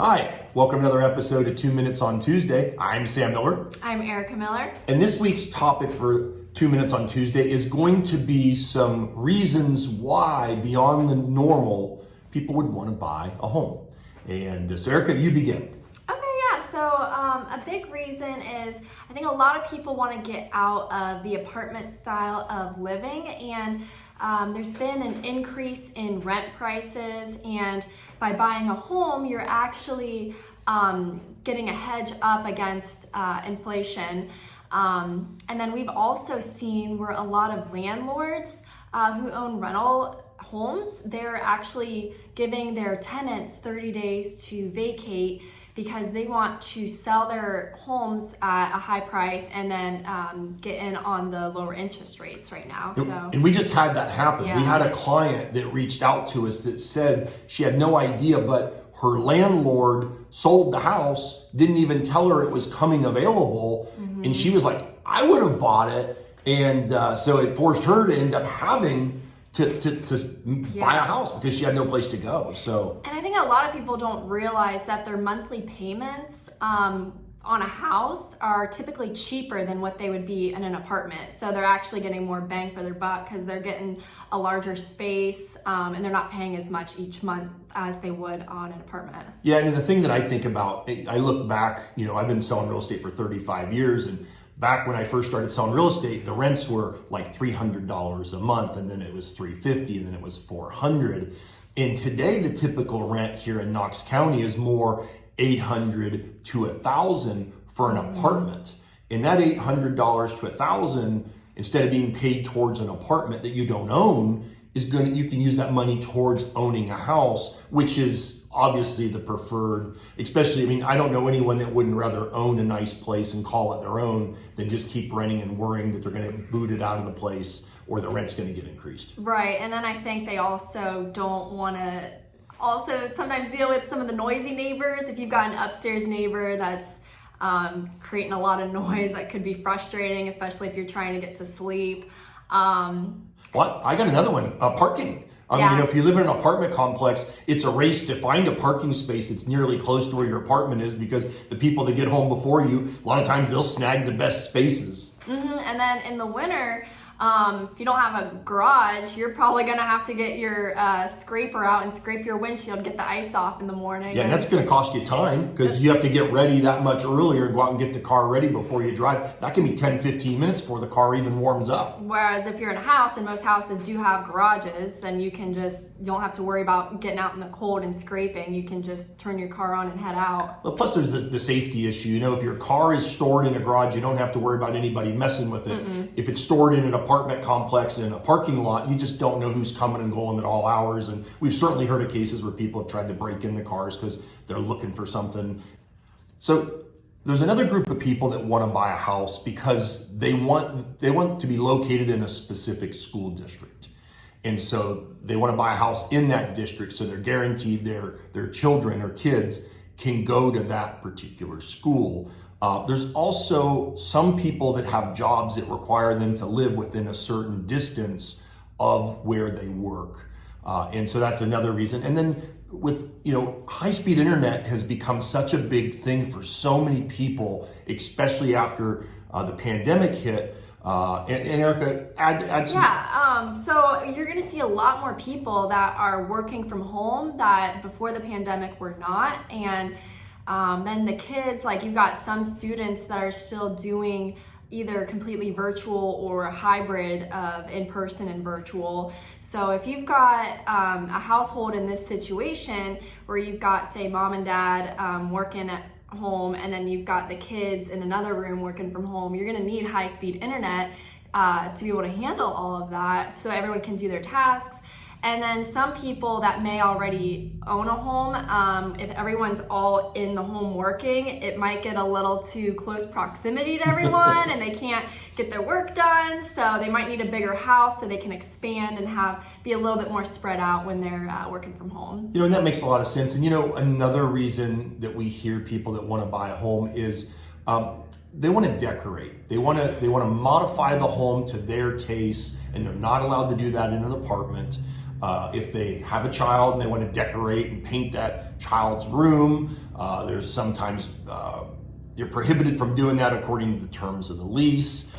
Hi, welcome to another episode of 2 Minutes on Tuesday. I'm Sam Miller. I'm Erica Miller. And this week's topic for 2 Minutes on Tuesday is going to be some reasons why, beyond the normal, people would want to buy a home. And so Erica, you begin. So a big reason is I think a lot of people want to get out of the apartment style of living, and there's been an increase in rent prices, and by buying a home you're actually getting a hedge up against inflation. And then we've also seen where a lot of landlords who own rental homes, they're actually giving their tenants 30 days to vacate because they want to sell their homes at a high price and then get in on the lower interest rates right now. And we just had that happen. Yeah. We had a client that reached out to us that said she had no idea, but her landlord sold the house, didn't even tell her it was coming available. Mm-hmm. And she was like, I would have bought it. And so it forced her to end up having to buy a house because she had no place to go. So, and I think a lot of people don't realize that their monthly payments on a house are typically cheaper than what they would be in an apartment. So they're actually getting more bang for their buck because they're getting a larger space and they're not paying as much each month as they would on an apartment. Yeah, and the thing that I think about, I look back, I've been selling real estate for 35 years, and back when I first started selling real estate, the rents were like $300 a month, and then it was $350, and then it was $400. And today, the typical rent here in Knox County is more $800 to $1,000 for an apartment. And that $800 to $1,000, instead of being paid towards an apartment that you don't own, you can use that money towards owning a house, which is obviously the preferred, especially, I don't know anyone that wouldn't rather own a nice place and call it their own than just keep renting and worrying that they're going to boot it out of the place or the rent's going to get increased. Right, and then I think they also don't want to sometimes deal with some of the noisy neighbors. If you've got an upstairs neighbor that's creating a lot of noise, that could be frustrating, especially if you're trying to get to sleep. What? I got another one, parking. If you live in an apartment complex, it's a race to find a parking space that's nearly close to where your apartment is because the people that get home before you, a lot of times they'll snag the best spaces. Mm-hmm. And then in the winter, if you don't have a garage, you're probably going to have to get your scraper out and scrape your windshield, get the ice off in the morning. Yeah, and that's going to cost you time because you have to get ready that much earlier, go out and get the car ready before you drive. That can be 10, 15 minutes before the car even warms up. Whereas if you're in a house, and most houses do have garages, then you don't have to worry about getting out in the cold and scraping. You can just turn your car on and head out. Well, plus there's the safety issue. If your car is stored in a garage, you don't have to worry about anybody messing with it. Mm-mm. If it's stored in an apartment complex in a parking lot, you just don't know who's coming and going at all hours. And we've certainly heard of cases where people have tried to break in the cars because they're looking for something. So there's another group of people that want to buy a house because they want to be located in a specific school district. And so they want to buy a house in that district so they're guaranteed their children or kids can go to that particular school. There's also some people that have jobs that require them to live within a certain distance of where they work. And so that's another reason. And then with, high-speed internet has become such a big thing for so many people, especially after the pandemic hit. And Erica, add some. Yeah, so you're going to see a lot more people that are working from home that before the pandemic were not. And then the kids, like you've got some students that are still doing either completely virtual or a hybrid of in-person and virtual. So if you've got a household in this situation where you've got, say, mom and dad working at home, and then you've got the kids in another room working from home, you're gonna need high-speed internet to be able to handle all of that so everyone can do their tasks. And then some people that may already own a home, if everyone's all in the home working, it might get a little too close proximity to everyone and they can't get their work done. So they might need a bigger house so they can expand and be a little bit more spread out when they're working from home. And that makes a lot of sense. And another reason that we hear people that want to buy a home is they want to decorate. They want to modify the home to their taste, and they're not allowed to do that in an apartment. If they have a child and they want to decorate and paint that child's room, there's sometimes you're prohibited from doing that according to the terms of the lease.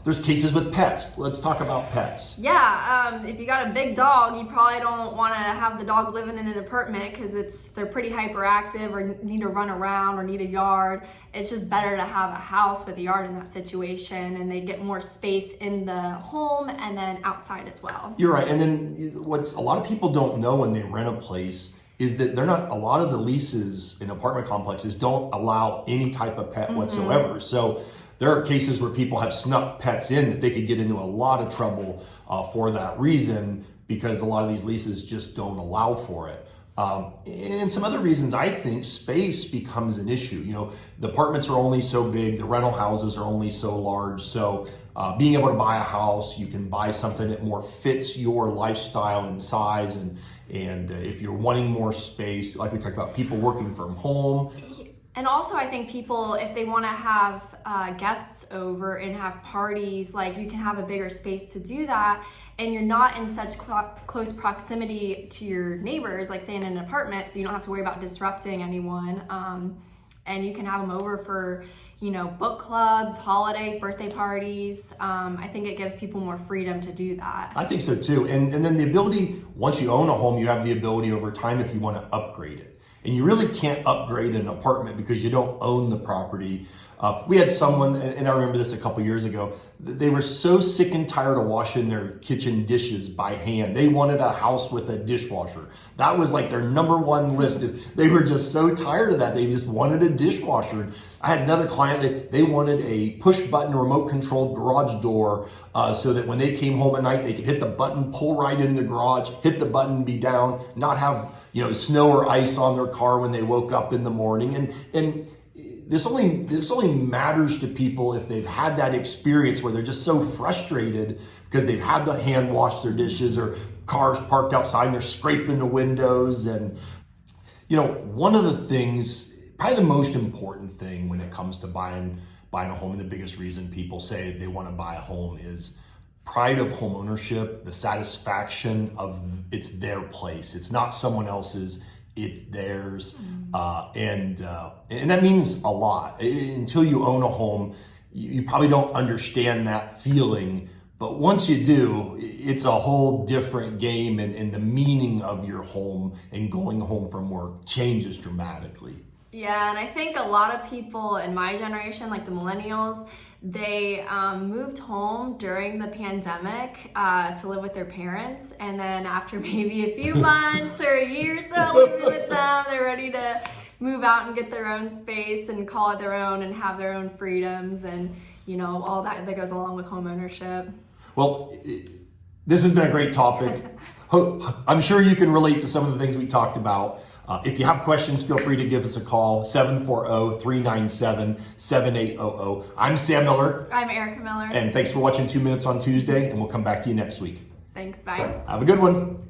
There's cases with pets. Let's talk about pets. Yeah, if you got a big dog, you probably don't want to have the dog living in an apartment because they're pretty hyperactive or need to run around or need a yard. It's just better to have a house with a yard in that situation, and they get more space in the home and then outside as well. You're right. And then what's a lot of people don't know when they rent a place is that a lot of the leases in apartment complexes don't allow any type of pet whatsoever. So there are cases where people have snuck pets in that they could get into a lot of trouble for that reason, because a lot of these leases just don't allow for it. And some other reasons, I think space becomes an issue. You know, the apartments are only so big, the rental houses are only so large. So being able to buy a house, you can buy something that more fits your lifestyle and size. And if you're wanting more space, like we talked about, people working from home. And also, I think people, if they want to have guests over and have parties, like you can have a bigger space to do that, and you're not in such close proximity to your neighbors, like say in an apartment, so you don't have to worry about disrupting anyone. And you can have them over for, you know, book clubs, holidays, birthday parties. I think it gives people more freedom to do that. I think so too. And then the ability, once you own a home, you have the ability over time if you want to upgrade it. And you really can't upgrade an apartment because you don't own the property. We had someone, and I remember this a couple years ago, they were so sick and tired of washing their kitchen dishes by hand. They wanted a house with a dishwasher. That was like their number one list. They were just so tired of that. They just wanted a dishwasher. I had another client, they wanted a push button remote controlled garage door so that when they came home at night, they could hit the button, pull right in the garage, hit the button, be down, not have, you know, snow or ice on their car when they woke up in the morning. And this only matters to people if they've had that experience where they're just so frustrated because they've had to hand wash their dishes or cars parked outside and they're scraping the windows. And, you know, one of the things, probably the most important thing when it comes to buying a home, and the biggest reason people say they want to buy a home, is pride of home ownership, the satisfaction of it's their place. It's not someone else's. It's theirs. And that means a lot. Until you own a home, you probably don't understand that feeling. But once you do, it's a whole different game, and the meaning of your home and going home from work changes dramatically. Yeah, and I think a lot of people in my generation, like the millennials, they moved home during the pandemic to live with their parents, and then after maybe a few months or a year or so living with them, they're ready to move out and get their own space and call it their own and have their own freedoms and, you know, all that goes along with home ownership. Well, this has been a great topic. I'm sure you can relate to some of the things we talked about. If you have questions, feel free to give us a call, 740-397-7800. I'm Sam Miller. I'm Erica Miller. And thanks for watching 2 Minutes on Tuesday, and we'll come back to you next week. Thanks, bye. Have a good one.